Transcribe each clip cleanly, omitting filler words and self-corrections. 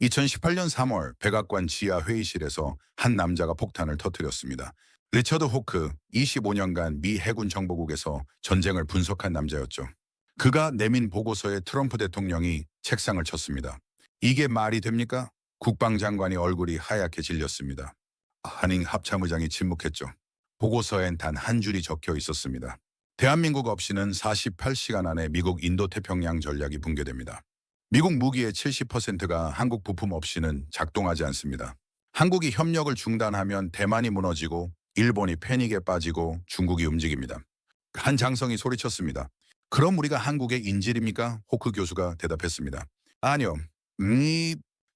2018년 3월 백악관 지하 회의실에서 한 남자가 폭탄을 터뜨렸습니다. 리처드 호크, 25년간 미 해군 정보국에서 전쟁을 분석한 남자였죠. 그가 내민 보고서에 트럼프 대통령이 책상을 쳤습니다. 이게 말이 됩니까? 국방장관이 얼굴이 하얗게 질렸습니다. 한잉 합참의장이 침묵했죠. 보고서엔 단 한 줄이 적혀 있었습니다. 대한민국 없이는 48시간 안에 미국 인도태평양 전략이 붕괴됩니다. 미국 무기의 70%가 한국 부품 없이는 작동하지 않습니다. 한국이 협력을 중단하면 대만이 무너지고 일본이 패닉에 빠지고 중국이 움직입니다. 한 장성이 소리쳤습니다. 그럼 우리가 한국의 인질입니까? 호크 교수가 대답했습니다. 아니요.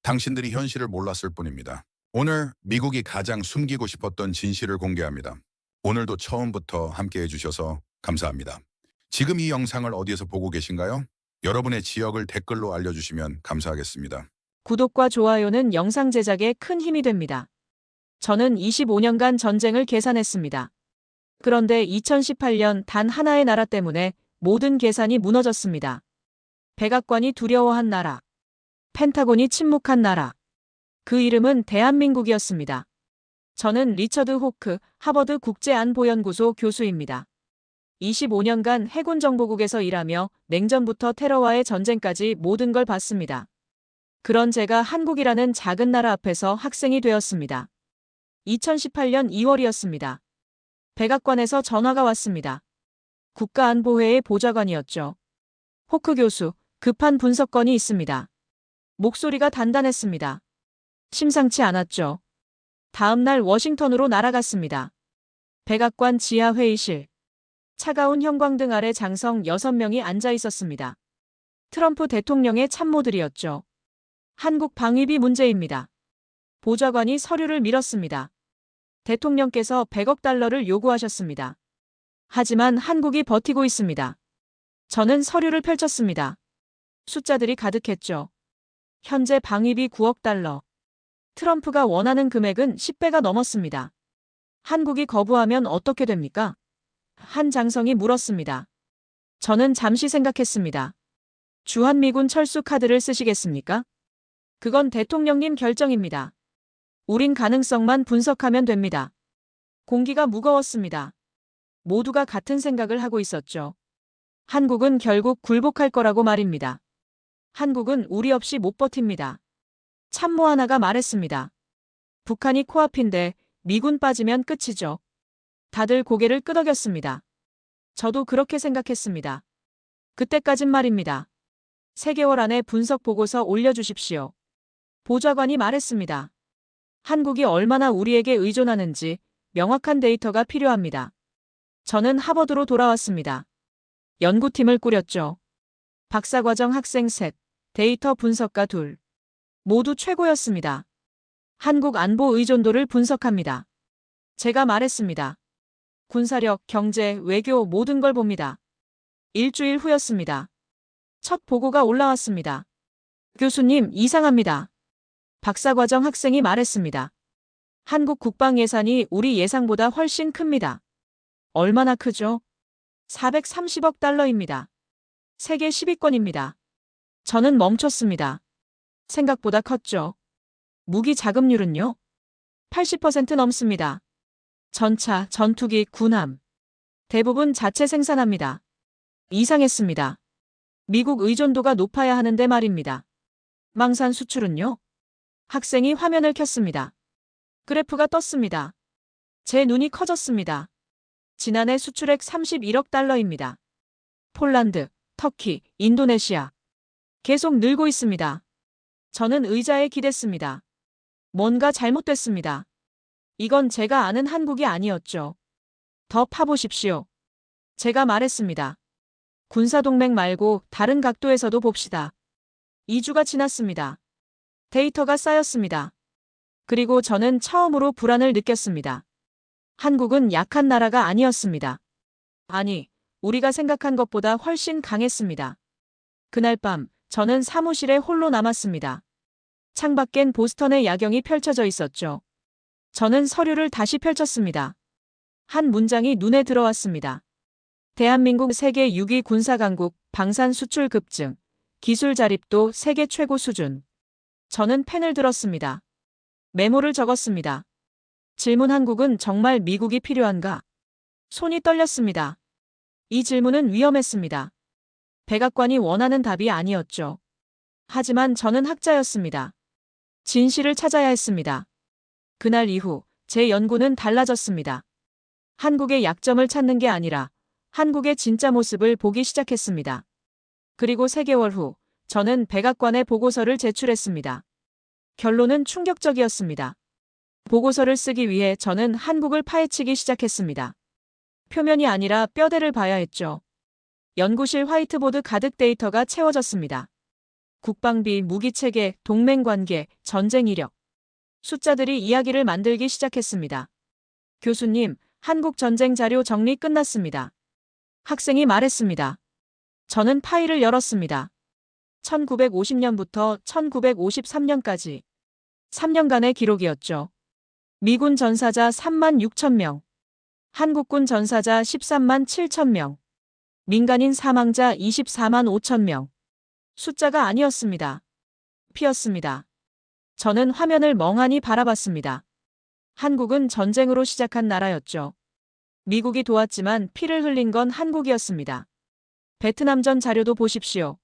당신들이 현실을 몰랐을 뿐입니다. 오늘 미국이 가장 숨기고 싶었던 진실을 공개합니다. 오늘도 처음부터 함께해 주셔서 감사합니다. 지금 이 영상을 어디에서 보고 계신가요? 여러분의 지역을 댓글로 알려주시면 감사하겠습니다. 구독과 좋아요는 영상 제작에 큰 힘이 됩니다. 저는 25년간 전쟁을 계산했습니다. 그런데 2018년 단 하나의 나라 때문에 모든 계산이 무너졌습니다. 백악관이 두려워한 나라. 펜타곤이 침묵한 나라. 그 이름은 대한민국이었습니다. 저는 리처드 호크, 하버드 국제안보연구소 교수입니다. 25년간 해군정보국에서 일하며 냉전부터 테러와의 전쟁까지 모든 걸 봤습니다. 그런 제가 한국이라는 작은 나라 앞에서 학생이 되었습니다. 2018년 2월이었습니다. 백악관에서 전화가 왔습니다. 국가안보회의 보좌관이었죠. 호크 교수, 급한 분석건이 있습니다. 목소리가 단단했습니다. 심상치 않았죠. 다음 날 워싱턴으로 날아갔습니다. 백악관 지하 회의실. 차가운 형광등 아래 장성 6명이 앉아 있었습니다. 트럼프 대통령의 참모들이었죠. 한국 방위비 문제입니다. 보좌관이 서류를 밀었습니다. 대통령께서 100억 달러를 요구하셨습니다. 하지만 한국이 버티고 있습니다. 저는 서류를 펼쳤습니다. 숫자들이 가득했죠. 현재 방위비 9억 달러. 트럼프가 원하는 금액은 10배가 넘었습니다. 한국이 거부하면 어떻게 됩니까? 한 장성이 물었습니다. 저는 잠시 생각했습니다. 주한미군 철수 카드를 쓰시겠습니까? 그건 대통령님 결정입니다. 우린 가능성만 분석하면 됩니다. 공기가 무거웠습니다. 모두가 같은 생각을 하고 있었죠. 한국은 결국 굴복할 거라고 말입니다. 한국은 우리 없이 못 버팁니다. 참모 하나가 말했습니다. 북한이 코앞인데 미군 빠지면 끝이죠. 다들 고개를 끄덕였습니다. 저도 그렇게 생각했습니다. 그때까진 말입니다. 3개월 안에 분석 보고서 올려주십시오. 보좌관이 말했습니다. 한국이 얼마나 우리에게 의존하는지 명확한 데이터가 필요합니다. 저는 하버드로 돌아왔습니다. 연구팀을 꾸렸죠. 박사과정 학생 셋, 데이터 분석가 2. 모두 최고였습니다. 한국 안보 의존도를 분석합니다. 제가 말했습니다. 군사력, 경제, 외교 모든 걸 봅니다. 일주일 후였습니다. 첫 보고가 올라왔습니다. 교수님, 이상합니다. 박사과정 학생이 말했습니다. 한국 국방 예산이 우리 예상보다 훨씬 큽니다. 얼마나 크죠? 430억 달러입니다. 세계 10위권입니다. 저는 멈췄습니다. 생각보다 컸죠. 무기 자급률은요? 80% 넘습니다. 전차, 전투기, 군함. 대부분 자체 생산합니다. 이상했습니다. 미국 의존도가 높아야 하는데 말입니다. 망산 수출은요? 학생이 화면을 켰습니다. 그래프가 떴습니다. 제 눈이 커졌습니다. 지난해 수출액 31억 달러입니다. 폴란드, 터키, 인도네시아. 계속 늘고 있습니다. 저는 의자에 기댔습니다. 뭔가 잘못됐습니다. 이건 제가 아는 한국이 아니었죠. 더 파보십시오. 제가 말했습니다. 군사동맹 말고 다른 각도에서도 봅시다. 2주가 지났습니다. 데이터가 쌓였습니다. 그리고 저는 처음으로 불안을 느꼈습니다. 한국은 약한 나라가 아니었습니다. 아니, 우리가 생각한 것보다 훨씬 강했습니다. 그날 밤, 저는 사무실에 홀로 남았습니다. 창밖엔 보스턴의 야경이 펼쳐져 있었죠. 저는 서류를 다시 펼쳤습니다. 한 문장이 눈에 들어왔습니다. 대한민국 세계 6위 군사강국, 방산 수출 급증, 기술 자립도 세계 최고 수준. 저는 펜을 들었습니다. 메모를 적었습니다. 질문 한국은 정말 미국이 필요한가? 손이 떨렸습니다. 이 질문은 위험했습니다. 백악관이 원하는 답이 아니었죠. 하지만 저는 학자였습니다. 진실을 찾아야 했습니다. 그날 이후 제 연구는 달라졌습니다. 한국의 약점을 찾는 게 아니라 한국의 진짜 모습을 보기 시작했습니다. 그리고 3개월 후 저는 백악관에 보고서를 제출했습니다. 결론은 충격적이었습니다. 보고서를 쓰기 위해 저는 한국을 파헤치기 시작했습니다. 표면이 아니라 뼈대를 봐야 했죠. 연구실 화이트보드 가득 데이터가 채워졌습니다. 국방비, 무기체계, 동맹관계, 전쟁 이력. 숫자들이 이야기를 만들기 시작했습니다. 교수님, 한국 전쟁 자료 정리 끝났습니다. 학생이 말했습니다. 저는 파일을 열었습니다. 1950년부터 1953년까지 3년간의 기록이었죠. 미군 전사자 3만 6천 명, 한국군 전사자 13만 7천 명, 민간인 사망자 24만 5천 명. 숫자가 아니었습니다. 피였습니다. 저는 화면을 멍하니 바라봤습니다. 한국은 전쟁으로 시작한 나라였죠. 미국이 도왔지만 피를 흘린 건 한국이었습니다. 베트남전 자료도 보십시오.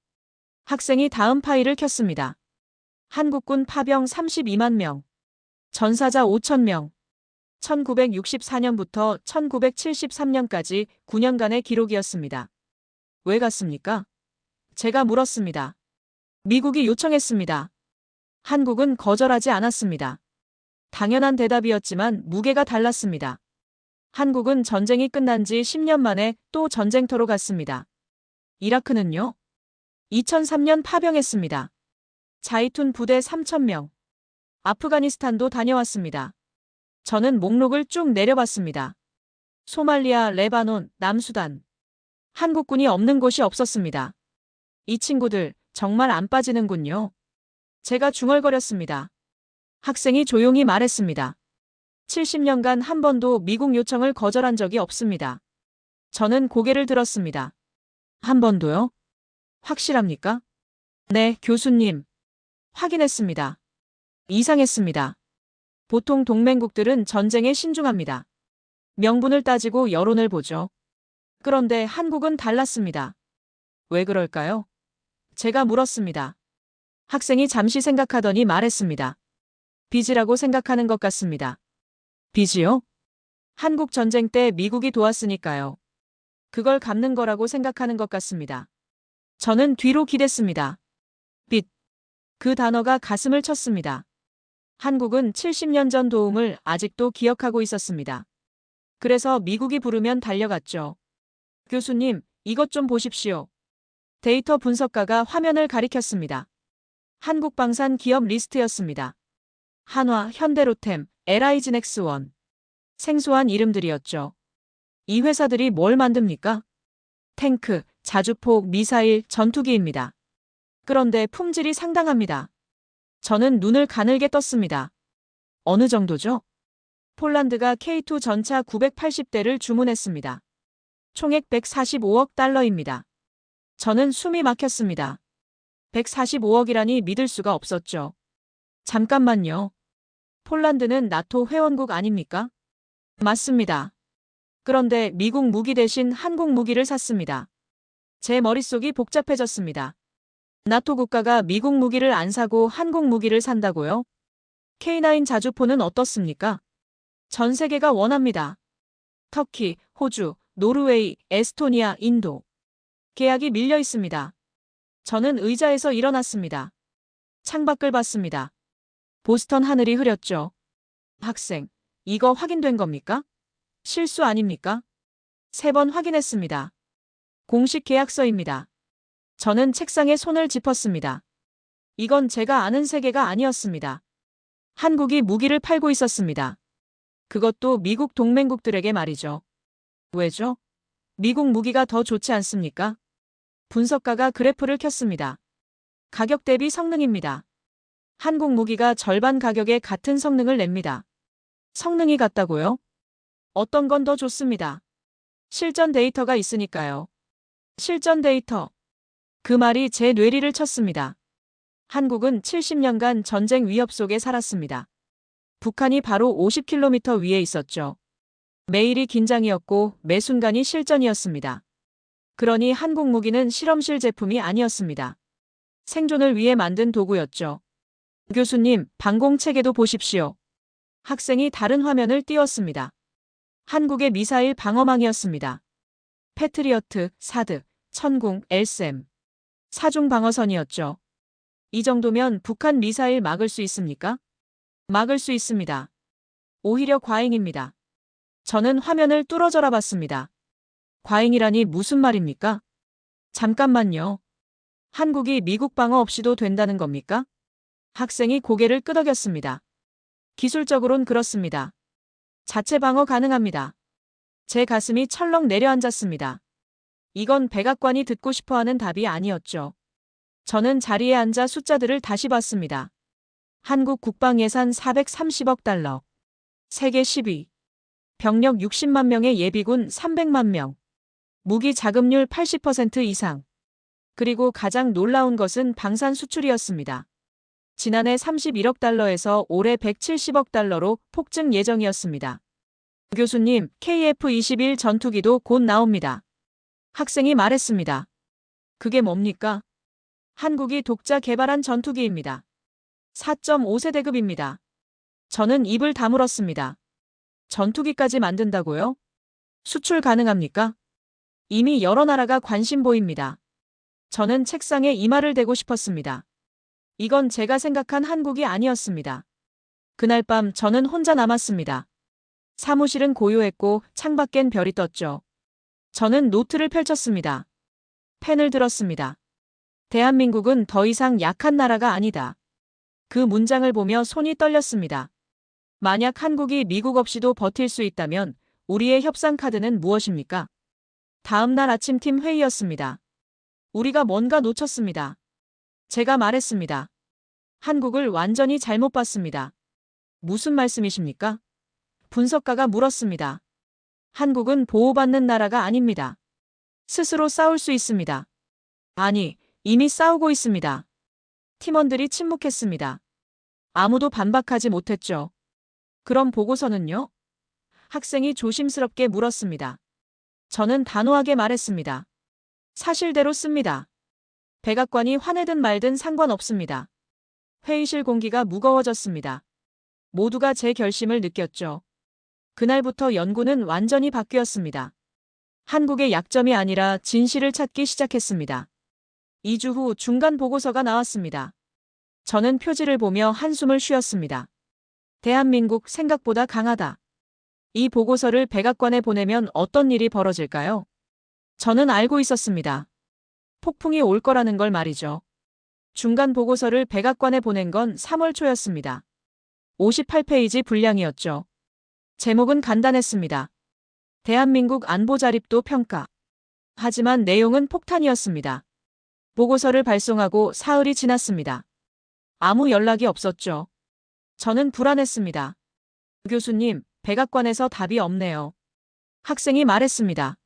학생이 다음 파일을 켰습니다. 한국군 파병 32만 명, 전사자 5천 명, 1964년부터 1973년까지 9년간의 기록이었습니다. 왜 갔습니까? 제가 물었습니다. 미국이 요청했습니다. 한국은 거절하지 않았습니다. 당연한 대답이었지만 무게가 달랐습니다. 한국은 전쟁이 끝난 지 10년 만에 또 전쟁터로 갔습니다. 이라크는요? 2003년 파병했습니다. 자이툰 부대 3,000명. 아프가니스탄도 다녀왔습니다. 저는 목록을 쭉 내려봤습니다. 소말리아, 레바논, 남수단. 한국군이 없는 곳이 없었습니다. 이 친구들 정말 안 빠지는군요. 제가 중얼거렸습니다. 학생이 조용히 말했습니다. 70년간 한 번도 미국 요청을 거절한 적이 없습니다. 저는 고개를 들었습니다. 한 번도요? 확실합니까? 네, 교수님. 확인했습니다. 이상했습니다. 보통 동맹국들은 전쟁에 신중합니다. 명분을 따지고 여론을 보죠. 그런데 한국은 달랐습니다. 왜 그럴까요? 제가 물었습니다. 학생이 잠시 생각하더니 말했습니다. 빚이라고 생각하는 것 같습니다. 빚이요? 한국 전쟁 때 미국이 도왔으니까요. 그걸 갚는 거라고 생각하는 것 같습니다. 저는 뒤로 기댔습니다. 빚. 그 단어가 가슴을 쳤습니다. 한국은 70년 전 도움을 아직도 기억하고 있었습니다. 그래서 미국이 부르면 달려갔죠. 교수님, 이것 좀 보십시오. 데이터 분석가가 화면을 가리켰습니다. 한국방산 기업 리스트였습니다. 한화, 현대로템, LI지넥스원. 생소한 이름들이었죠. 이 회사들이 뭘 만듭니까? 탱크, 자주폭, 미사일, 전투기입니다. 그런데 품질이 상당합니다. 저는 눈을 가늘게 떴습니다. 어느 정도죠? 폴란드가 K2 전차 980대를 주문했습니다. 총액 145억 달러입니다. 저는 숨이 막혔습니다. 145억이라니 믿을 수가 없었죠. 잠깐만요. 폴란드는 나토 회원국 아닙니까? 맞습니다. 그런데 미국 무기 대신 한국 무기를 샀습니다. 제 머릿속이 복잡해졌습니다. 나토 국가가 미국 무기를 안 사고 한국 무기를 산다고요? K9 자주포는 어떻습니까? 전 세계가 원합니다. 터키, 호주, 노르웨이, 에스토니아, 인도. 계약이 밀려 있습니다. 저는 의자에서 일어났습니다. 창밖을 봤습니다. 보스턴 하늘이 흐렸죠. 학생, 이거 확인된 겁니까? 실수 아닙니까? 3번 확인했습니다. 공식 계약서입니다. 저는 책상에 손을 짚었습니다. 이건 제가 아는 세계가 아니었습니다. 한국이 무기를 팔고 있었습니다. 그것도 미국 동맹국들에게 말이죠. 왜죠? 미국 무기가 더 좋지 않습니까? 분석가가 그래프를 켰습니다. 가격 대비 성능입니다. 한국 무기가 절반 가격에 같은 성능을 냅니다. 성능이 같다고요? 어떤 건 더 좋습니다. 실전 데이터가 있으니까요. 실전 데이터. 그 말이 제 뇌리를 쳤습니다. 한국은 70년간 전쟁 위협 속에 살았습니다. 북한이 바로 50km 위에 있었죠. 매일이 긴장이었고 매 순간이 실전이었습니다. 그러니 한국 무기는 실험실 제품이 아니었습니다. 생존을 위해 만든 도구였죠. 교수님, 방공 체계도 보십시오. 학생이 다른 화면을 띄웠습니다. 한국의 미사일 방어망이었습니다. 패트리어트, 사드, 천궁, 엘셈. 사중 방어선이었죠. 이 정도면 북한 미사일 막을 수 있습니까? 막을 수 있습니다. 오히려 과잉입니다. 저는 화면을 뚫어져라 봤습니다. 과잉이라니 무슨 말입니까? 잠깐만요. 한국이 미국 방어 없이도 된다는 겁니까? 학생이 고개를 끄덕였습니다. 기술적으론 그렇습니다. 자체 방어 가능합니다. 제 가슴이 철렁 내려앉았습니다. 이건 백악관이 듣고 싶어하는 답이 아니었죠. 저는 자리에 앉아 숫자들을 다시 봤습니다. 한국 국방 예산 430억 달러. 세계 10위. 병력 60만 명의 예비군 300만 명. 무기 자급률 80% 이상. 그리고 가장 놀라운 것은 방산 수출이었습니다. 지난해 31억 달러에서 올해 170억 달러로 폭증 예정이었습니다. 교수님, KF-21 전투기도 곧 나옵니다. 학생이 말했습니다. 그게 뭡니까? 한국이 독자 개발한 전투기입니다. 4.5세대급입니다. 저는 입을 다물었습니다. 전투기까지 만든다고요? 수출 가능합니까? 이미 여러 나라가 관심 보입니다. 저는 책상에 이마를 대고 싶었습니다. 이건 제가 생각한 한국이 아니었습니다. 그날 밤 저는 혼자 남았습니다. 사무실은 고요했고 창밖엔 별이 떴죠. 저는 노트를 펼쳤습니다. 펜을 들었습니다. 대한민국은 더 이상 약한 나라가 아니다. 그 문장을 보며 손이 떨렸습니다. 만약 한국이 미국 없이도 버틸 수 있다면 우리의 협상 카드는 무엇입니까? 다음 날 아침 팀 회의였습니다. 우리가 뭔가 놓쳤습니다. 제가 말했습니다. 한국을 완전히 잘못 봤습니다. 무슨 말씀이십니까? 분석가가 물었습니다. 한국은 보호받는 나라가 아닙니다. 스스로 싸울 수 있습니다. 아니, 이미 싸우고 있습니다. 팀원들이 침묵했습니다. 아무도 반박하지 못했죠. 그럼 보고서는요? 학생이 조심스럽게 물었습니다. 저는 단호하게 말했습니다. 사실대로 씁니다. 백악관이 화내든 말든 상관없습니다. 회의실 공기가 무거워졌습니다. 모두가 제 결심을 느꼈죠. 그날부터 연구는 완전히 바뀌었습니다. 한국의 약점이 아니라 진실을 찾기 시작했습니다. 2주 후 중간 보고서가 나왔습니다. 저는 표지를 보며 한숨을 쉬었습니다. 대한민국 생각보다 강하다. 이 보고서를 백악관에 보내면 어떤 일이 벌어질까요? 저는 알고 있었습니다. 폭풍이 올 거라는 걸 말이죠. 중간 보고서를 백악관에 보낸 건 3월 초였습니다. 58페이지 분량이었죠. 제목은 간단했습니다. 대한민국 안보 자립도 평가. 하지만 내용은 폭탄이었습니다. 보고서를 발송하고 사흘이 지났습니다. 아무 연락이 없었죠. 저는 불안했습니다. 교수님, 백악관에서 답이 없네요. 학생이 말했습니다.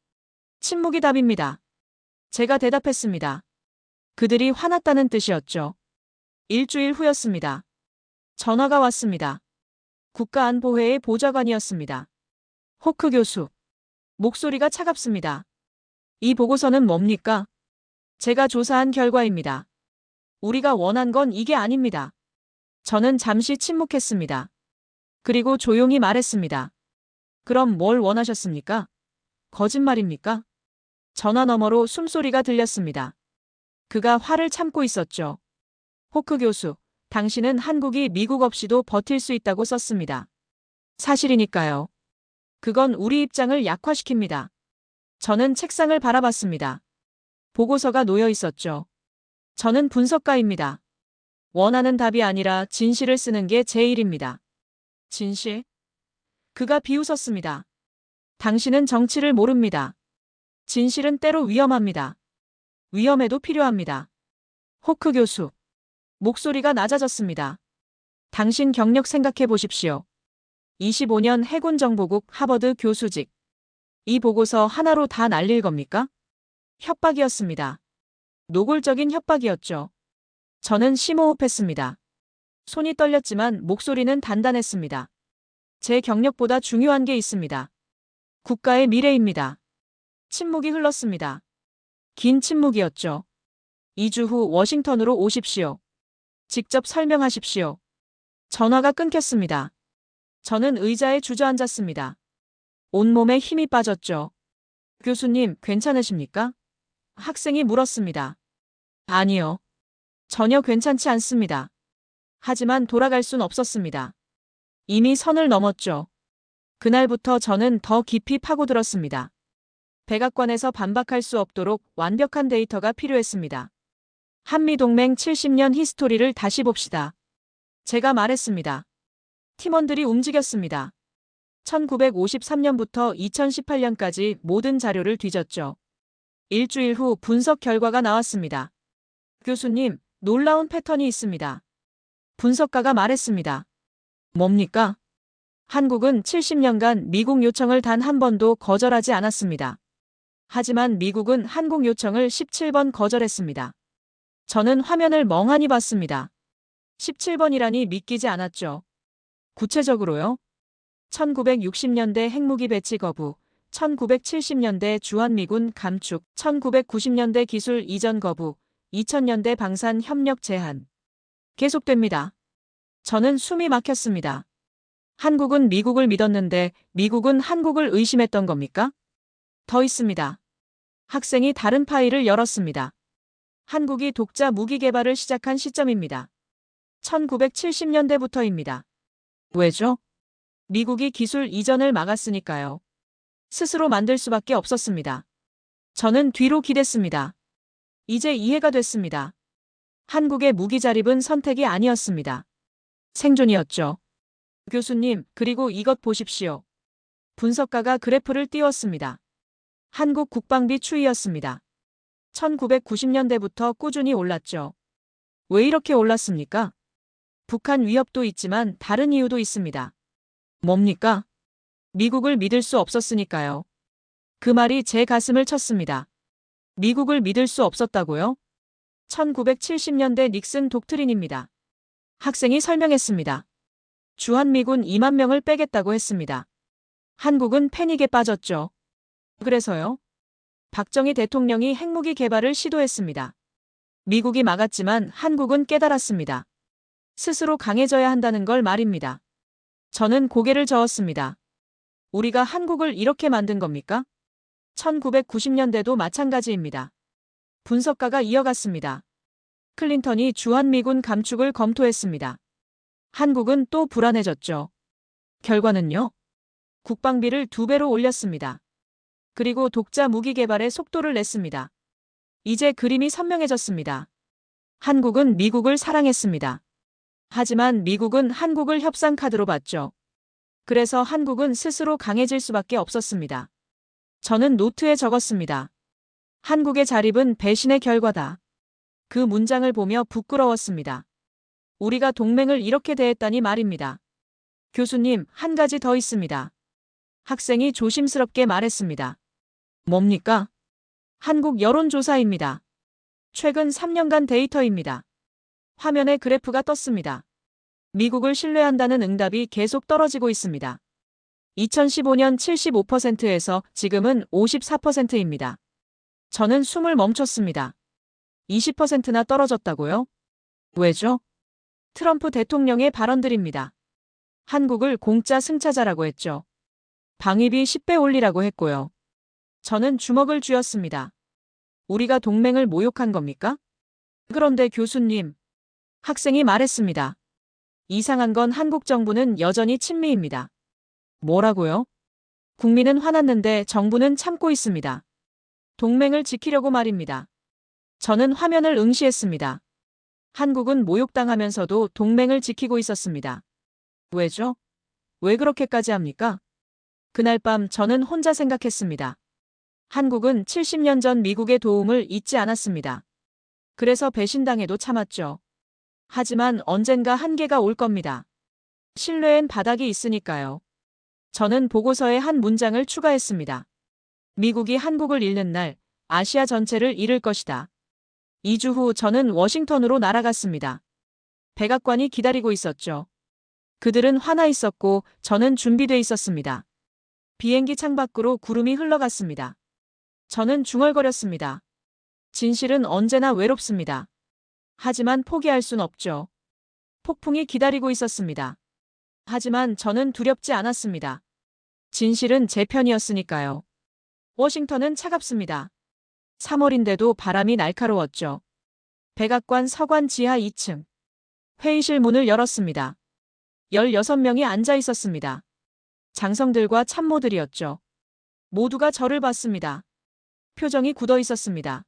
침묵이 답입니다. 제가 대답했습니다. 그들이 화났다는 뜻이었죠. 일주일 후였습니다. 전화가 왔습니다. 국가안보회의 보좌관이었습니다. 호크 교수. 목소리가 차갑습니다. 이 보고서는 뭡니까? 제가 조사한 결과입니다. 우리가 원한 건 이게 아닙니다. 저는 잠시 침묵했습니다. 그리고 조용히 말했습니다. 그럼 뭘 원하셨습니까? 거짓말입니까? 전화 너머로 숨소리가 들렸습니다. 그가 화를 참고 있었죠. 호크 교수, 당신은 한국이 미국 없이도 버틸 수 있다고 썼습니다. 사실이니까요. 그건 우리 입장을 약화시킵니다. 저는 책상을 바라봤습니다. 보고서가 놓여 있었죠. 저는 분석가입니다. 원하는 답이 아니라 진실을 쓰는 게 제 일입니다. 진실? 그가 비웃었습니다. 당신은 정치를 모릅니다. 진실은 때로 위험합니다. 위험해도 필요합니다. 호크 교수. 목소리가 낮아졌습니다. 당신 경력 생각해 보십시오. 25년 해군정보국 하버드 교수직. 이 보고서 하나로 다 날릴 겁니까? 협박이었습니다. 노골적인 협박이었죠. 저는 심호흡했습니다. 손이 떨렸지만 목소리는 단단했습니다. 제 경력보다 중요한 게 있습니다. 국가의 미래입니다. 침묵이 흘렀습니다. 긴 침묵이었죠. 2주 후 워싱턴으로 오십시오. 직접 설명하십시오. 전화가 끊겼습니다. 저는 의자에 주저앉았습니다. 온몸에 힘이 빠졌죠. 교수님, 괜찮으십니까? 학생이 물었습니다. 아니요. 전혀 괜찮지 않습니다. 하지만 돌아갈 순 없었습니다. 이미 선을 넘었죠. 그날부터 저는 더 깊이 파고들었습니다. 백악관에서 반박할 수 없도록 완벽한 데이터가 필요했습니다. 한미동맹 70년 히스토리를 다시 봅시다. 제가 말했습니다. 팀원들이 움직였습니다. 1953년부터 2018년까지 모든 자료를 뒤졌죠. 일주일 후 분석 결과가 나왔습니다. 교수님, 놀라운 패턴이 있습니다. 분석가가 말했습니다. 뭡니까? 한국은 70년간 미국 요청을 단 한 번도 거절하지 않았습니다. 하지만 미국은 한국 요청을 17번 거절했습니다. 저는 화면을 멍하니 봤습니다. 17번이라니 믿기지 않았죠. 구체적으로요? 1960년대 핵무기 배치 거부, 1970년대 주한미군 감축, 1990년대 기술 이전 거부, 2000년대 방산 협력 제한. 계속됩니다. 저는 숨이 막혔습니다. 한국은 미국을 믿었는데 미국은 한국을 의심했던 겁니까? 더 있습니다. 학생이 다른 파일을 열었습니다. 한국이 독자 무기 개발을 시작한 시점입니다. 1970년대부터입니다. 왜죠? 미국이 기술 이전을 막았으니까요. 스스로 만들 수밖에 없었습니다. 저는 뒤로 기댔습니다. 이제 이해가 됐습니다. 한국의 무기 자립은 선택이 아니었습니다. 생존이었죠. 교수님, 그리고 이것 보십시오. 분석가가 그래프를 띄웠습니다. 한국 국방비 추이였습니다. 1990년대부터 꾸준히 올랐죠. 왜 이렇게 올랐습니까? 북한 위협도 있지만 다른 이유도 있습니다. 뭡니까? 미국을 믿을 수 없었으니까요. 그 말이 제 가슴을 쳤습니다. 미국을 믿을 수 없었다고요? 1970년대 닉슨 독트린입니다. 학생이 설명했습니다. 주한미군 2만 명을 빼겠다고 했습니다. 한국은 패닉에 빠졌죠. 그래서요? 박정희 대통령이 핵무기 개발을 시도했습니다. 미국이 막았지만 한국은 깨달았습니다. 스스로 강해져야 한다는 걸 말입니다. 저는 고개를 저었습니다. 우리가 한국을 이렇게 만든 겁니까? 1990년대도 마찬가지입니다. 분석가가 이어갔습니다. 클린턴이 주한미군 감축을 검토했습니다. 한국은 또 불안해졌죠. 결과는요? 국방비를 2배로 올렸습니다. 그리고 독자 무기 개발에 속도를 냈습니다. 이제 그림이 선명해졌습니다. 한국은 미국을 사랑했습니다. 하지만 미국은 한국을 협상 카드로 봤죠. 그래서 한국은 스스로 강해질 수밖에 없었습니다. 저는 노트에 적었습니다. 한국의 자립은 배신의 결과다. 그 문장을 보며 부끄러웠습니다. 우리가 동맹을 이렇게 대했다니 말입니다. 교수님, 한 가지 더 있습니다. 학생이 조심스럽게 말했습니다. 뭡니까? 한국 여론조사입니다. 최근 3년간 데이터입니다. 화면에 그래프가 떴습니다. 미국을 신뢰한다는 응답이 계속 떨어지고 있습니다. 2015년 75%에서 지금은 54%입니다. 저는 숨을 멈췄습니다. 20%나 떨어졌다고요? 왜죠? 트럼프 대통령의 발언들입니다. 한국을 공짜 승차자라고 했죠. 방위비 10배 올리라고 했고요. 저는 주먹을 쥐었습니다. 우리가 동맹을 모욕한 겁니까? 그런데 교수님, 학생이 말했습니다. 이상한 건 한국 정부는 여전히 친미입니다. 뭐라고요? 국민은 화났는데 정부는 참고 있습니다. 동맹을 지키려고 말입니다. 저는 화면을 응시했습니다. 한국은 모욕당하면서도 동맹을 지키고 있었습니다. 왜죠? 왜 그렇게까지 합니까? 그날 밤 저는 혼자 생각했습니다. 한국은 70년 전 미국의 도움을 잊지 않았습니다. 그래서 배신당해도 참았죠. 하지만 언젠가 한계가 올 겁니다. 신뢰엔 바닥이 있으니까요. 저는 보고서에 한 문장을 추가했습니다. 미국이 한국을 잃는 날, 아시아 전체를 잃을 것이다. 2주 후 저는 워싱턴으로 날아갔습니다. 백악관이 기다리고 있었죠. 그들은 화나 있었고 저는 준비돼 있었습니다. 비행기 창밖으로 구름이 흘러갔습니다. 저는 중얼거렸습니다. 진실은 언제나 외롭습니다. 하지만 포기할 순 없죠. 폭풍이 기다리고 있었습니다. 하지만 저는 두렵지 않았습니다. 진실은 제 편이었으니까요. 워싱턴은 차갑습니다. 3월인데도 바람이 날카로웠죠. 백악관 서관 지하 2층. 회의실 문을 열었습니다. 16명이 앉아 있었습니다. 장성들과 참모들이었죠. 모두가 저를 봤습니다. 표정이 굳어 있었습니다.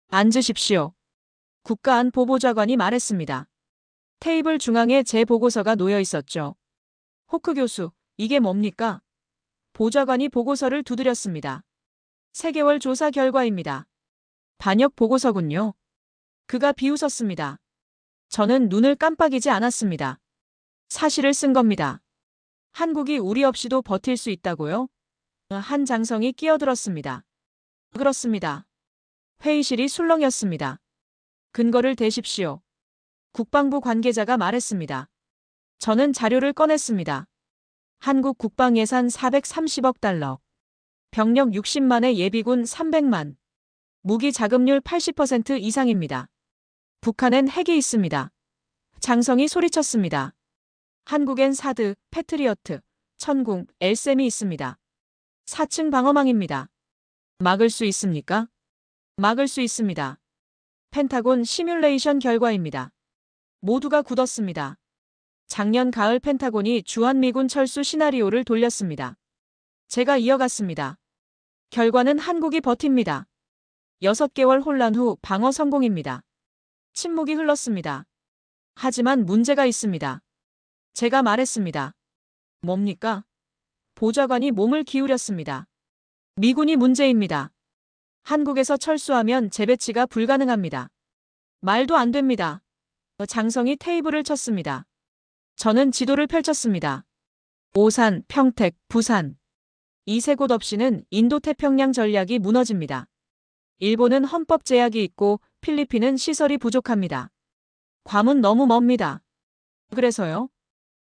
앉으십시오. 국가안보보좌관이 말했습니다. 테이블 중앙에 제 보고서가 놓여 있었죠. 호크 교수, 이게 뭡니까? 보좌관이 보고서를 두드렸습니다. 3개월 조사 결과입니다. 반역 보고서군요. 그가 비웃었습니다. 저는 눈을 깜빡이지 않았습니다. 사실을 쓴 겁니다. 한국이 우리 없이도 버틸 수 있다고요? 한 장성이 끼어들었습니다. 그렇습니다. 회의실이 술렁였습니다. 근거를 대십시오. 국방부 관계자가 말했습니다. 저는 자료를 꺼냈습니다. 한국 국방 예산 430억 달러. 병력 60만에 예비군 300만. 무기 자급률 80% 이상입니다. 북한엔 핵이 있습니다. 장성이 소리쳤습니다. 한국엔 사드, 패트리어트, 천궁, 엘셈이 있습니다. 4층 방어망입니다. 막을 수 있습니까? 막을 수 있습니다. 펜타곤 시뮬레이션 결과입니다. 모두가 굳었습니다. 작년 가을 펜타곤이 주한미군 철수 시나리오를 돌렸습니다. 제가 이어갔습니다. 결과는 한국이 버팁니다. 6개월 혼란 후 방어 성공입니다. 침묵이 흘렀습니다. 하지만 문제가 있습니다. 제가 말했습니다. 뭡니까? 보좌관이 몸을 기울였습니다. 미군이 문제입니다. 한국에서 철수하면 재배치가 불가능합니다. 말도 안 됩니다. 장성이 테이블을 쳤습니다. 저는 지도를 펼쳤습니다. 오산, 평택, 부산. 이 세 곳 없이는 인도태평양 전략이 무너집니다. 일본은 헌법 제약이 있고 필리핀은 시설이 부족합니다. 괌은 너무 멉니다. 그래서요?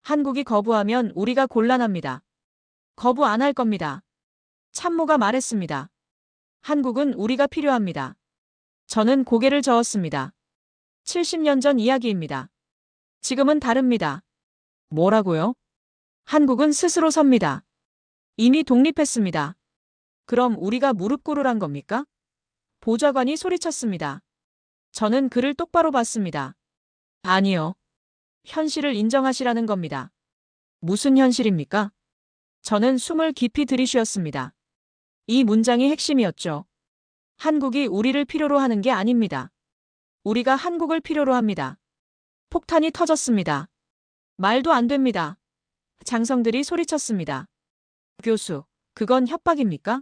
한국이 거부하면 우리가 곤란합니다. 거부 안 할 겁니다. 참모가 말했습니다. 한국은 우리가 필요합니다. 저는 고개를 저었습니다. 70년 전 이야기입니다. 지금은 다릅니다. 뭐라고요? 한국은 스스로 섭니다. 이미 독립했습니다. 그럼 우리가 무릎 꿇으란 겁니까? 보좌관이 소리쳤습니다. 저는 그를 똑바로 봤습니다. 아니요. 현실을 인정하시라는 겁니다. 무슨 현실입니까? 저는 숨을 깊이 들이쉬었습니다. 이 문장이 핵심이었죠. 한국이 우리를 필요로 하는 게 아닙니다. 우리가 한국을 필요로 합니다. 폭탄이 터졌습니다. 말도 안 됩니다. 장성들이 소리쳤습니다. 교수, 그건 협박입니까?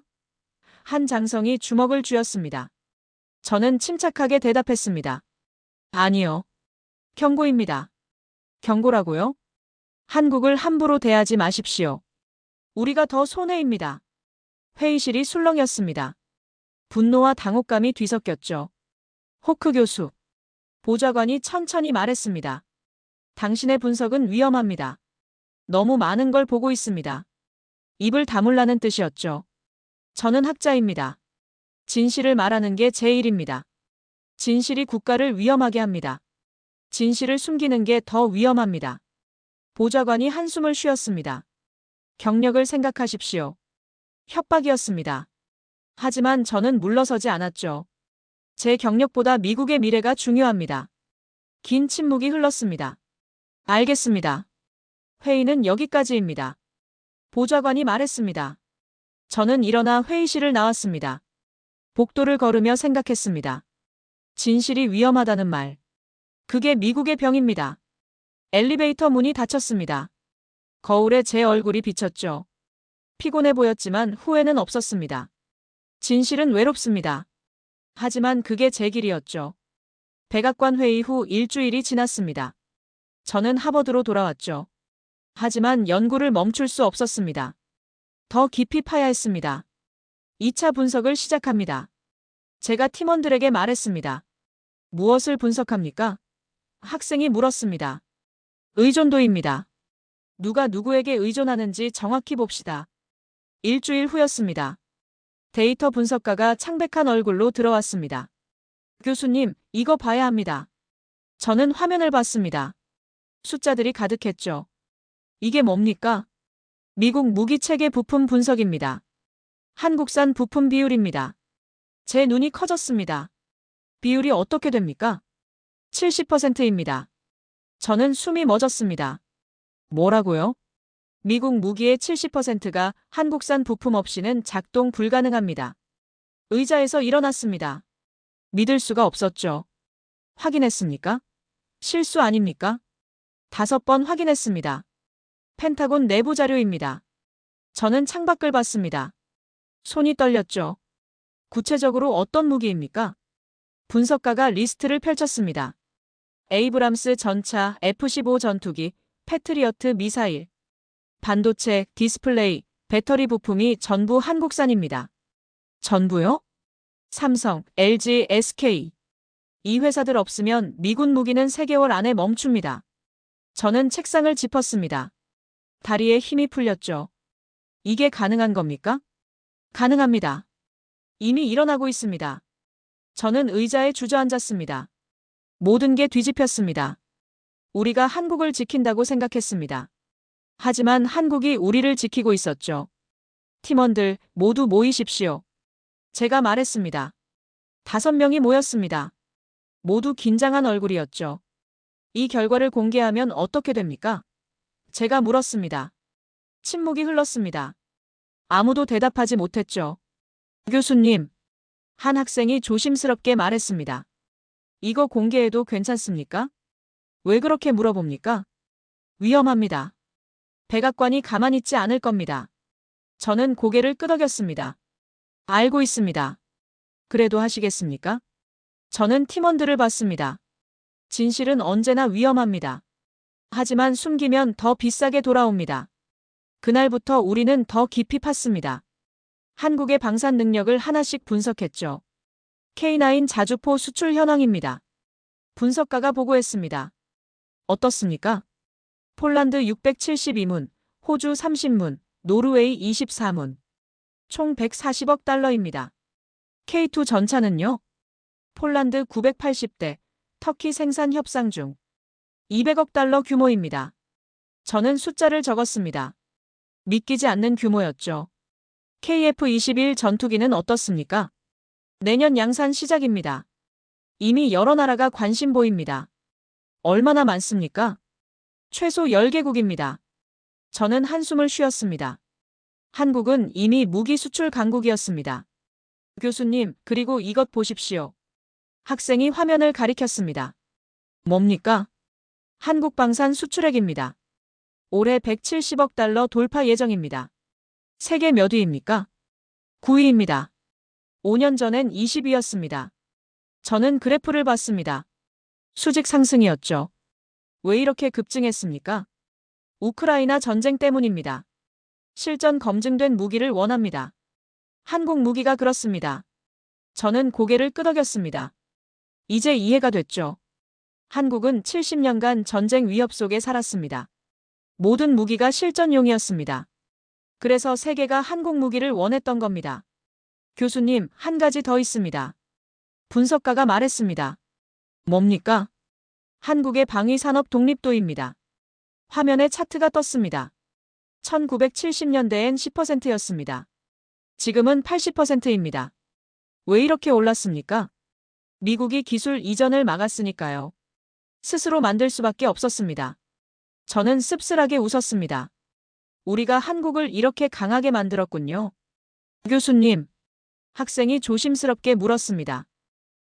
한 장성이 주먹을 쥐었습니다. 저는 침착하게 대답했습니다. 아니요. 경고입니다. 경고라고요? 한국을 함부로 대하지 마십시오. 우리가 더 손해입니다. 회의실이 술렁였습니다. 분노와 당혹감이 뒤섞였죠. 호크 교수. 보좌관이 천천히 말했습니다. 당신의 분석은 위험합니다. 너무 많은 걸 보고 있습니다. 입을 다물라는 뜻이었죠. 저는 학자입니다. 진실을 말하는 게 제 일입니다. 진실이 국가를 위험하게 합니다. 진실을 숨기는 게 더 위험합니다. 보좌관이 한숨을 쉬었습니다. 경력을 생각하십시오. 협박이었습니다. 하지만 저는 물러서지 않았죠. 제 경력보다 미국의 미래가 중요합니다. 긴 침묵이 흘렀습니다. 알겠습니다. 회의는 여기까지입니다. 보좌관이 말했습니다. 저는 일어나 회의실을 나왔습니다. 복도를 걸으며 생각했습니다. 진실이 위험하다는 말. 그게 미국의 병입니다. 엘리베이터 문이 닫혔습니다. 거울에 제 얼굴이 비쳤죠. 피곤해 보였지만 후회는 없었습니다. 진실은 외롭습니다. 하지만 그게 제 길이었죠. 백악관 회의 후 일주일이 지났습니다. 저는 하버드로 돌아왔죠. 하지만 연구를 멈출 수 없었습니다. 더 깊이 파야 했습니다. 2차 분석을 시작합니다. 제가 팀원들에게 말했습니다. 무엇을 분석합니까? 학생이 물었습니다. 의존도입니다. 누가 누구에게 의존하는지 정확히 봅시다. 일주일 후였습니다. 데이터 분석가가 창백한 얼굴로 들어왔습니다. 교수님, 이거 봐야 합니다. 저는 화면을 봤습니다. 숫자들이 가득했죠. 이게 뭡니까? 미국 무기체계 부품 분석입니다. 한국산 부품 비율입니다. 제 눈이 커졌습니다. 비율이 어떻게 됩니까? 70%입니다. 저는 숨이 멎었습니다. 뭐라고요? 미국 무기의 70%가 한국산 부품 없이는 작동 불가능합니다. 의자에서 일어났습니다. 믿을 수가 없었죠. 확인했습니까? 실수 아닙니까? 5번 확인했습니다. 펜타곤 내부 자료입니다. 저는 창밖을 봤습니다. 손이 떨렸죠. 구체적으로 어떤 무기입니까? 분석가가 리스트를 펼쳤습니다. 에이브람스 전차 F-15 전투기, 패트리어트 미사일, 반도체, 디스플레이, 배터리 부품이 전부 한국산입니다. 전부요? 삼성, LG, SK. 이 회사들 없으면 미군 무기는 3개월 안에 멈춥니다. 저는 책상을 짚었습니다. 다리에 힘이 풀렸죠. 이게 가능한 겁니까? 가능합니다. 이미 일어나고 있습니다. 저는 의자에 주저앉았습니다. 모든 게 뒤집혔습니다. 우리가 한국을 지킨다고 생각했습니다. 하지만 한국이 우리를 지키고 있었죠. 팀원들 모두 모이십시오. 제가 말했습니다. 5명이 모였습니다. 모두 긴장한 얼굴이었죠. 이 결과를 공개하면 어떻게 됩니까? 제가 물었습니다. 침묵이 흘렀습니다. 아무도 대답하지 못했죠. 교수님, 한 학생이 조심스럽게 말했습니다. 이거 공개해도 괜찮습니까? 왜 그렇게 물어봅니까? 위험합니다. 백악관이 가만히 있지 않을 겁니다. 저는 고개를 끄덕였습니다. 알고 있습니다. 그래도 하시겠습니까? 저는 팀원들을 봤습니다. 진실은 언제나 위험합니다. 하지만 숨기면 더 비싸게 돌아옵니다. 그날부터 우리는 더 깊이 팠습니다. 한국의 방산 능력을 하나씩 분석했죠. K9 자주포 수출 현황입니다. 분석가가 보고했습니다. 어떻습니까? 폴란드 672문, 호주 30문, 노르웨이 24문. 총 140억 달러입니다. K2 전차는요? 폴란드 980대, 터키 생산 협상 중. 200억 달러 규모입니다. 저는 숫자를 적었습니다. 믿기지 않는 규모였죠. KF-21 전투기는 어떻습니까? 내년 양산 시작입니다. 이미 여러 나라가 관심 보입니다. 얼마나 많습니까? 최소 10개국입니다. 저는 한숨을 쉬었습니다. 한국은 이미 무기 수출 강국이었습니다. 교수님, 그리고 이것 보십시오. 학생이 화면을 가리켰습니다. 뭡니까? 한국 방산 수출액입니다. 올해 170억 달러 돌파 예정입니다. 세계 몇 위입니까? 9위입니다. 5년 전엔 20위였습니다. 저는 그래프를 봤습니다. 수직 상승이었죠. 왜 이렇게 급증했습니까? 우크라이나 전쟁 때문입니다. 실전 검증된 무기를 원합니다. 한국 무기가 그렇습니다. 저는 고개를 끄덕였습니다. 이제 이해가 됐죠. 한국은 70년간 전쟁 위협 속에 살았습니다. 모든 무기가 실전용이었습니다. 그래서 세계가 한국 무기를 원했던 겁니다. 교수님, 한 가지 더 있습니다. 분석가가 말했습니다. 뭡니까? 한국의 방위산업 독립도입니다. 화면에 차트가 떴습니다. 1970년대엔 10%였습니다. 지금은 80%입니다. 왜 이렇게 올랐습니까? 미국이 기술 이전을 막았으니까요. 스스로 만들 수밖에 없었습니다. 저는 씁쓸하게 웃었습니다. 우리가 한국을 이렇게 강하게 만들었군요. 교수님, 학생이 조심스럽게 물었습니다.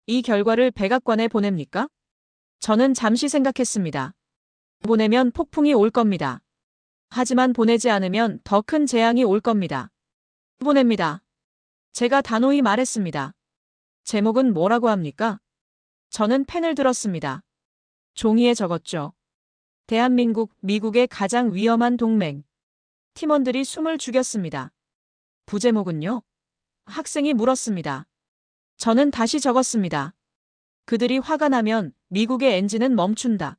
이 결과를 백악관에 보냅니까? 저는 잠시 생각했습니다. 보내면 폭풍이 올 겁니다. 하지만 보내지 않으면 더 큰 재앙이 올 겁니다. 보냅니다. 제가 단호히 말했습니다. 제목은 뭐라고 합니까? 저는 펜을 들었습니다. 종이에 적었죠. 대한민국, 미국의 가장 위험한 동맹. 팀원들이 숨을 죽였습니다. 부제목은요? 학생이 물었습니다. 저는 다시 적었습니다. 그들이 화가 나면 미국의 엔진은 멈춘다.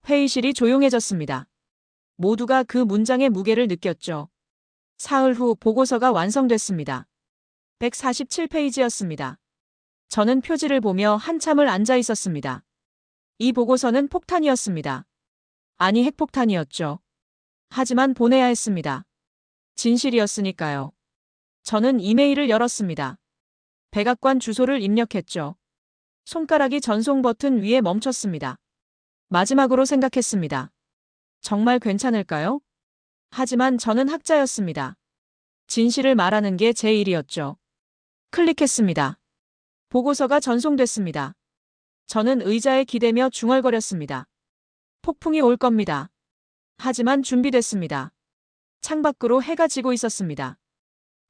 회의실이 조용해졌습니다. 모두가 그 문장의 무게를 느꼈죠. 사흘 후 보고서가 완성됐습니다. 147페이지였습니다. 저는 표지를 보며 한참을 앉아 있었습니다. 이 보고서는 폭탄이었습니다. 아니, 핵폭탄이었죠. 하지만 보내야 했습니다. 진실이었으니까요. 저는 이메일을 열었습니다. 백악관 주소를 입력했죠. 손가락이 전송 버튼 위에 멈췄습니다. 마지막으로 생각했습니다. 정말 괜찮을까요? 하지만 저는 학자였습니다. 진실을 말하는 게 제 일이었죠. 클릭했습니다. 보고서가 전송됐습니다. 저는 의자에 기대며 중얼거렸습니다. 폭풍이 올 겁니다. 하지만 준비됐습니다. 창밖으로 해가 지고 있었습니다.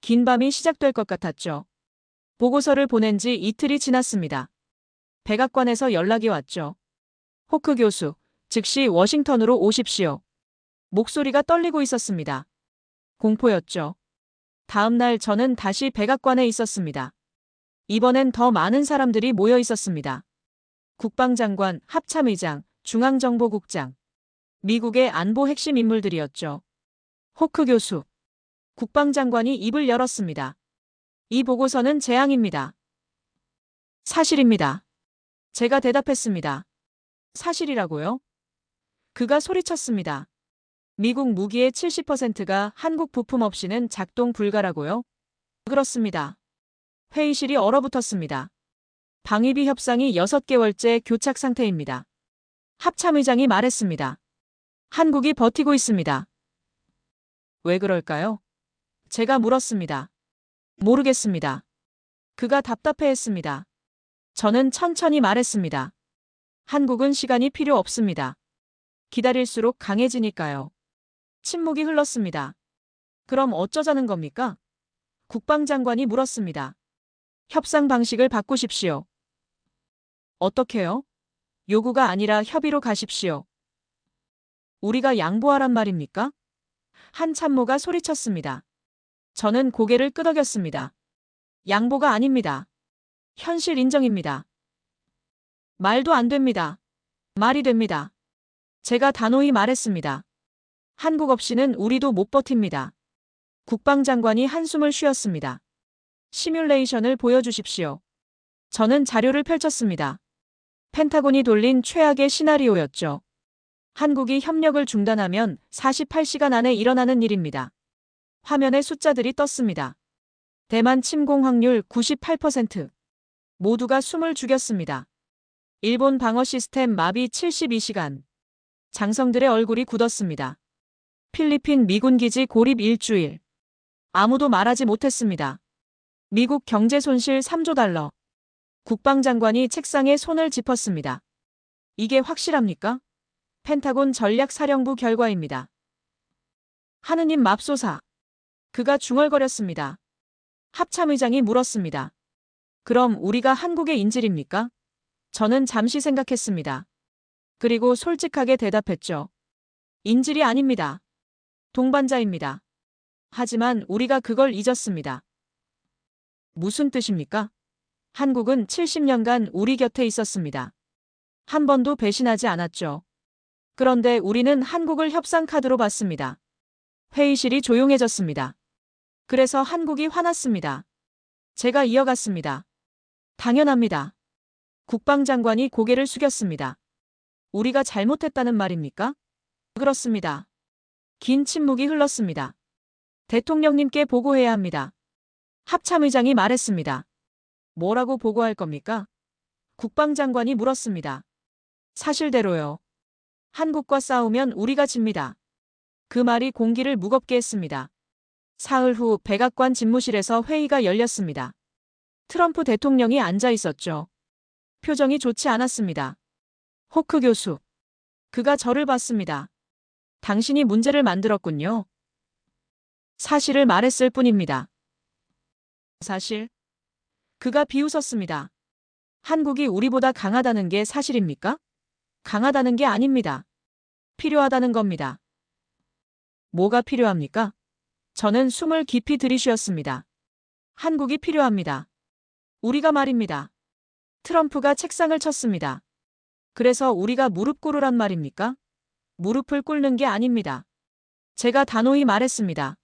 긴 밤이 시작될 것 같았죠. 보고서를 보낸 지 이틀이 지났습니다. 백악관에서 연락이 왔죠. 호크 교수, 즉시 워싱턴으로 오십시오. 목소리가 떨리고 있었습니다. 공포였죠. 다음 날 저는 다시 백악관에 있었습니다. 이번엔 더 많은 사람들이 모여 있었습니다. 국방장관, 합참의장, 중앙정보국장. 미국의 안보 핵심 인물들이었죠. 호크 교수. 국방장관이 입을 열었습니다. 이 보고서는 재앙입니다. 사실입니다. 제가 대답했습니다. 사실이라고요? 그가 소리쳤습니다. 미국 무기의 70%가 한국 부품 없이는 작동 불가라고요? 그렇습니다. 회의실이 얼어붙었습니다. 방위비 협상이 6개월째 교착 상태입니다. 합참의장이 말했습니다. 한국이 버티고 있습니다. 왜 그럴까요? 제가 물었습니다. 모르겠습니다. 그가 답답해했습니다. 저는 천천히 말했습니다. 한국은 시간이 필요 없습니다. 기다릴수록 강해지니까요. 침묵이 흘렀습니다. 그럼 어쩌자는 겁니까? 국방장관이 물었습니다. 협상 방식을 바꾸십시오. 어떻게요? 요구가 아니라 협의로 가십시오. 우리가 양보하란 말입니까? 한 참모가 소리쳤습니다. 저는 고개를 끄덕였습니다. 양보가 아닙니다. 현실 인정입니다. 말도 안 됩니다. 말이 됩니다. 제가 단호히 말했습니다. 한국 없이는 우리도 못 버팁니다. 국방장관이 한숨을 쉬었습니다. 시뮬레이션을 보여주십시오. 저는 자료를 펼쳤습니다. 펜타곤이 돌린 최악의 시나리오였죠. 한국이 협력을 중단하면 48시간 안에 일어나는 일입니다. 화면에 숫자들이 떴습니다. 대만 침공 확률 98%. 모두가 숨을 죽였습니다. 일본 방어 시스템 마비 72시간. 장성들의 얼굴이 굳었습니다. 필리핀 미군 기지 고립 일주일. 아무도 말하지 못했습니다. 미국 경제 손실 3조 달러. 국방장관이 책상에 손을 짚었습니다. 이게 확실합니까? 펜타곤 전략사령부 결과입니다. 하느님 맙소사. 그가 중얼거렸습니다. 합참의장이 물었습니다. 그럼 우리가 한국의 인질입니까? 저는 잠시 생각했습니다. 그리고 솔직하게 대답했죠. 인질이 아닙니다. 동반자입니다. 하지만 우리가 그걸 잊었습니다. 무슨 뜻입니까? 한국은 70년간 우리 곁에 있었습니다. 한 번도 배신하지 않았죠. 그런데 우리는 한국을 협상 카드로 봤습니다. 회의실이 조용해졌습니다. 그래서 한국이 화났습니다. 제가 이어갔습니다. 당연합니다. 국방장관이 고개를 숙였습니다. 우리가 잘못했다는 말입니까? 그렇습니다. 긴 침묵이 흘렀습니다. 대통령님께 보고해야 합니다. 합참의장이 말했습니다. 뭐라고 보고할 겁니까? 국방장관이 물었습니다. 사실대로요. 한국과 싸우면 우리가 집니다. 그 말이 공기를 무겁게 했습니다. 사흘 후 백악관 집무실에서 회의가 열렸습니다. 트럼프 대통령이 앉아 있었죠. 표정이 좋지 않았습니다. 호크 교수. 그가 저를 봤습니다. 당신이 문제를 만들었군요. 사실을 말했을 뿐입니다. 사실? 그가 비웃었습니다. 한국이 우리보다 강하다는 게 사실입니까? 강하다는 게 아닙니다. 필요하다는 겁니다. 뭐가 필요합니까? 저는 숨을 깊이 들이쉬었습니다. 한국이 필요합니다. 우리가 말입니다. 트럼프가 책상을 쳤습니다. 그래서 우리가 무릎 꿇으란 말입니까? 무릎을 꿇는 게 아닙니다. 제가 단호히 말했습니다.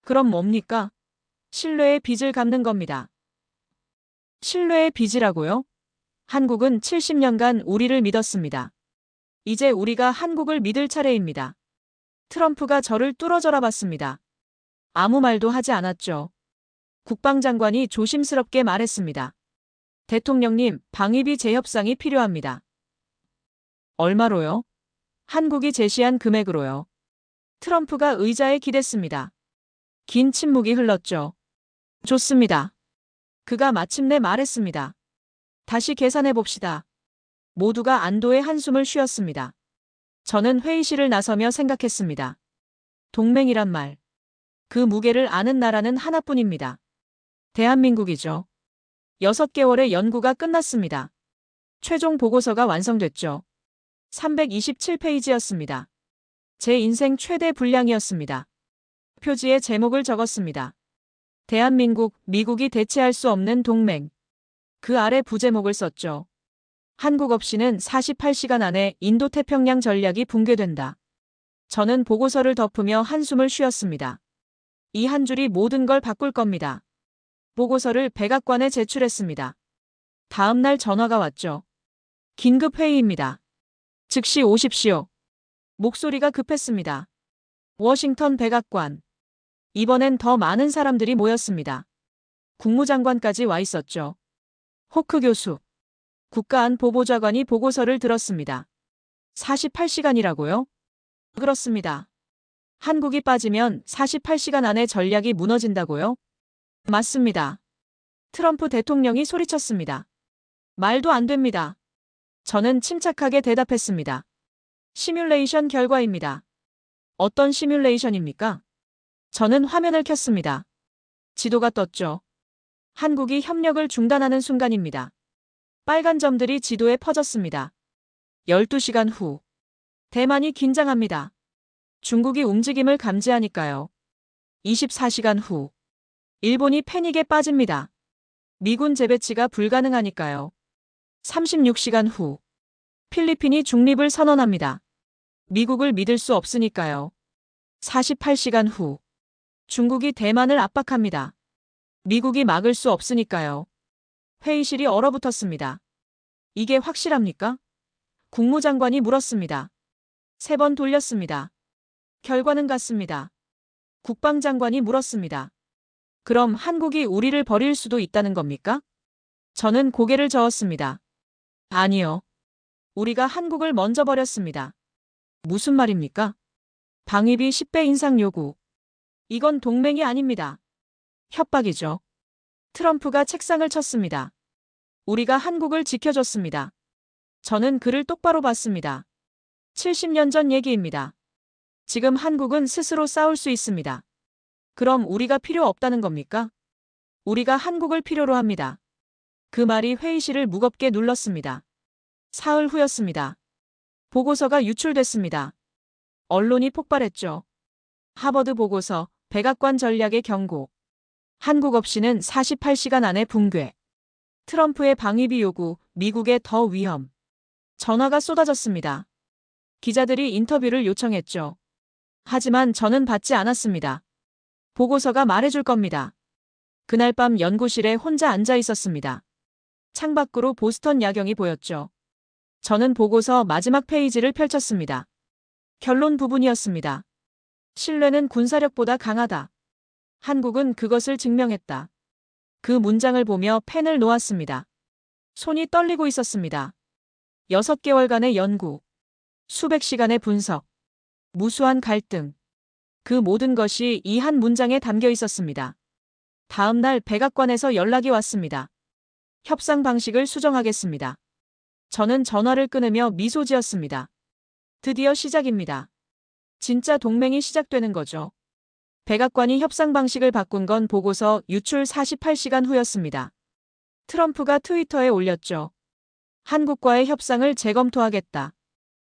그럼 뭡니까? 신뢰의 빚을 갚는 겁니다. 신뢰의 빚이라고요? 한국은 70년간 우리를 믿었습니다. 이제 우리가 한국을 믿을 차례입니다. 트럼프가 저를 뚫어져라 봤습니다. 아무 말도 하지 않았죠. 국방장관이 조심스럽게 말했습니다. 대통령님, 방위비 재협상이 필요합니다. 얼마로요? 한국이 제시한 금액으로요. 트럼프가 의자에 기댔습니다. 긴 침묵이 흘렀죠. 좋습니다. 그가 마침내 말했습니다. 다시 계산해 봅시다. 모두가 안도의 한숨을 쉬었습니다. 저는 회의실을 나서며 생각했습니다. 동맹이란 말. 그 무게를 아는 나라는 하나뿐입니다. 대한민국이죠. 6개월의 연구가 끝났습니다. 최종 보고서가 완성됐죠. 327페이지였습니다. 제 인생 최대 분량이었습니다. 표지에 제목을 적었습니다. 대한민국, 미국이 대체할 수 없는 동맹. 그 아래 부제목을 썼죠. 한국 없이는 48시간 안에 인도태평양 전략이 붕괴된다. 저는 보고서를 덮으며 한숨을 쉬었습니다. 이 한 줄이 모든 걸 바꿀 겁니다. 보고서를 백악관에 제출했습니다. 다음 날 전화가 왔죠. 긴급 회의입니다. 즉시 오십시오. 목소리가 급했습니다. 워싱턴 백악관. 이번엔 더 많은 사람들이 모였습니다. 국무장관까지 와 있었죠. 호크 교수. 국가안보보좌관이 보고서를 들었습니다. 48시간이라고요? 그렇습니다. 한국이 빠지면 48시간 안에 전략이 무너진다고요? 맞습니다. 트럼프 대통령이 소리쳤습니다. 말도 안 됩니다. 저는 침착하게 대답했습니다. 시뮬레이션 결과입니다. 어떤 시뮬레이션입니까? 저는 화면을 켰습니다. 지도가 떴죠. 한국이 협력을 중단하는 순간입니다. 빨간 점들이 지도에 퍼졌습니다. 12시간 후. 대만이 긴장합니다. 중국이 움직임을 감지하니까요. 24시간 후. 일본이 패닉에 빠집니다. 미군 재배치가 불가능하니까요. 36시간 후. 필리핀이 중립을 선언합니다. 미국을 믿을 수 없으니까요. 48시간 후. 중국이 대만을 압박합니다. 미국이 막을 수 없으니까요. 회의실이 얼어붙었습니다. 이게 확실합니까? 국무장관이 물었습니다. 3번 돌렸습니다. 결과는 같습니다. 국방장관이 물었습니다. 그럼 한국이 우리를 버릴 수도 있다는 겁니까? 저는 고개를 저었습니다. 아니요. 우리가 한국을 먼저 버렸습니다. 무슨 말입니까? 방위비 10배 인상 요구. 이건 동맹이 아닙니다. 협박이죠. 트럼프가 책상을 쳤습니다. 우리가 한국을 지켜줬습니다. 저는 그를 똑바로 봤습니다. 70년 전 얘기입니다. 지금 한국은 스스로 싸울 수 있습니다. 그럼 우리가 필요 없다는 겁니까? 우리가 한국을 필요로 합니다. 그 말이 회의실을 무겁게 눌렀습니다. 사흘 후였습니다. 보고서가 유출됐습니다. 언론이 폭발했죠. 하버드 보고서, 백악관 전략의 경고. 한국 없이는 48시간 안에 붕괴. 트럼프의 방위비 요구, 미국의 더 위험. 전화가 쏟아졌습니다. 기자들이 인터뷰를 요청했죠. 하지만 저는 받지 않았습니다. 보고서가 말해줄 겁니다. 그날 밤 연구실에 혼자 앉아 있었습니다. 창밖으로 보스턴 야경이 보였죠. 저는 보고서 마지막 페이지를 펼쳤습니다. 결론 부분이었습니다. 신뢰는 군사력보다 강하다. 한국은 그것을 증명했다. 그 문장을 보며 펜을 놓았습니다. 손이 떨리고 있었습니다. 6개월간의 연구, 수백 시간의 분석, 무수한 갈등. 그 모든 것이 이 한 문장에 담겨 있었습니다. 다음 날 백악관에서 연락이 왔습니다. 협상 방식을 수정하겠습니다. 저는 전화를 끊으며 미소 지었습니다. 드디어 시작입니다. 진짜 동맹이 시작되는 거죠. 백악관이 협상 방식을 바꾼 건 보고서 유출 48시간 후였습니다. 트럼프가 트위터에 올렸죠. 한국과의 협상을 재검토하겠다.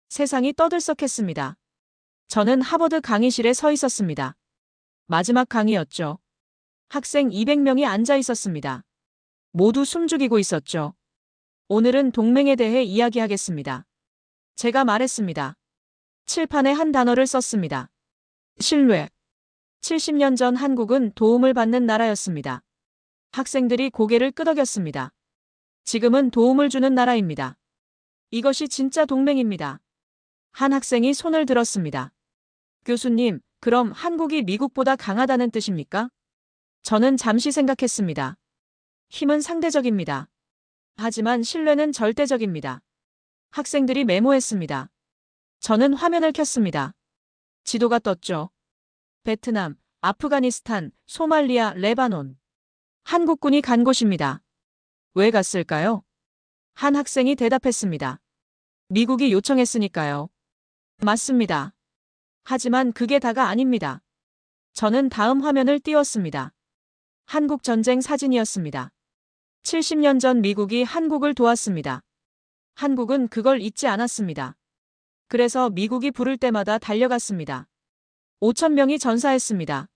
세상이 떠들썩했습니다. 저는 하버드 강의실에 서 있었습니다. 마지막 강의였죠. 학생 200명이 앉아 있었습니다. 모두 숨죽이고 있었죠. 오늘은 동맹에 대해 이야기하겠습니다. 제가 말했습니다. 칠판에 한 단어를 썼습니다. 신뢰. 70년 전 한국은 도움을 받는 나라였습니다. 학생들이 고개를 끄덕였습니다. 지금은 도움을 주는 나라입니다. 이것이 진짜 동맹입니다. 한 학생이 손을 들었습니다. 교수님, 그럼 한국이 미국보다 강하다는 뜻입니까? 저는 잠시 생각했습니다. 힘은 상대적입니다. 하지만 신뢰는 절대적입니다. 학생들이 메모했습니다. 저는 화면을 켰습니다. 지도가 떴죠. 베트남, 아프가니스탄, 소말리아, 레바논. 한국군이 간 곳입니다. 왜 갔을까요? 한 학생이 대답했습니다. 미국이 요청했으니까요. 맞습니다. 하지만 그게 다가 아닙니다. 저는 다음 화면을 띄웠습니다. 한국 전쟁 사진이었습니다. 70년 전 미국이 한국을 도왔습니다. 한국은 그걸 잊지 않았습니다. 그래서 미국이 부를 때마다 달려갔습니다. 5천 명이 전사했습니다.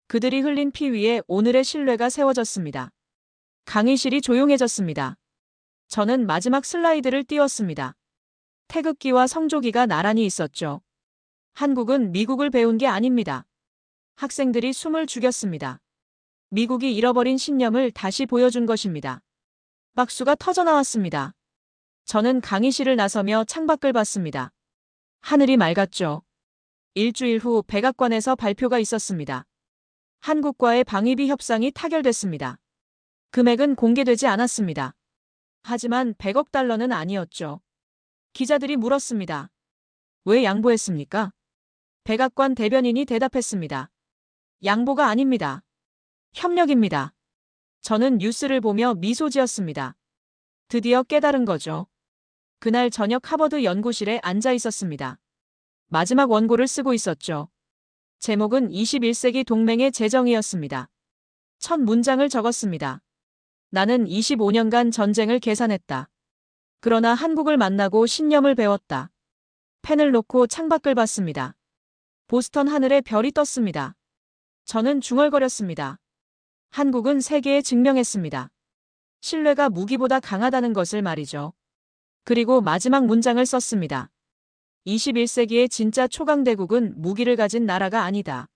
그들이 흘린 피 위에 오늘의 신뢰가 세워졌습니다. 강의실이 조용해졌습니다. 저는 마지막 슬라이드를 띄웠습니다. 태극기와 성조기가 나란히 있었죠. 한국은 미국을 배운 게 아닙니다. 학생들이 숨을 죽였습니다. 미국이 잃어버린 신념을 다시 보여준 것입니다. 박수가 터져나왔습니다. 저는 강의실을 나서며 창밖을 봤습니다. 하늘이 맑았죠. 일주일 후 백악관에서 발표가 있었습니다. 한국과의 방위비 협상이 타결됐습니다. 금액은 공개되지 않았습니다. 하지만 100억 달러는 아니었죠. 기자들이 물었습니다. 왜 양보했습니까? 백악관 대변인이 대답했습니다. 양보가 아닙니다. 협력입니다. 저는 뉴스를 보며 미소 지었습니다. 드디어 깨달은 거죠. 그날 저녁 하버드 연구실에 앉아 있었습니다. 마지막 원고를 쓰고 있었죠. 제목은 21세기 동맹의 재정이었습니다. 첫 문장을 적었습니다. 나는 25년간 전쟁을 계산했다. 그러나 한국을 만나고 신념을 배웠다. 펜을 놓고 창밖을 봤습니다. 보스턴 하늘에 별이 떴습니다. 저는 중얼거렸습니다. 한국은 세계에 증명했습니다. 신뢰가 무기보다 강하다는 것을 말이죠. 그리고 마지막 문장을 썼습니다. 21세기의 진짜 초강대국은 무기를 가진 나라가 아니다.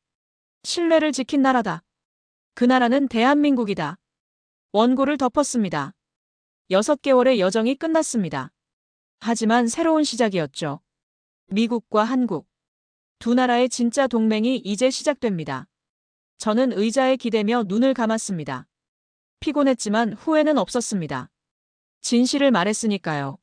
신뢰를 지킨 나라다. 그 나라는 대한민국이다. 원고를 덮었습니다. 6개월의 여정이 끝났습니다. 하지만 새로운 시작이었죠. 미국과 한국. 두 나라의 진짜 동맹이 이제 시작됩니다. 저는 의자에 기대며 눈을 감았습니다. 피곤했지만 후회는 없었습니다. 진실을 말했으니까요.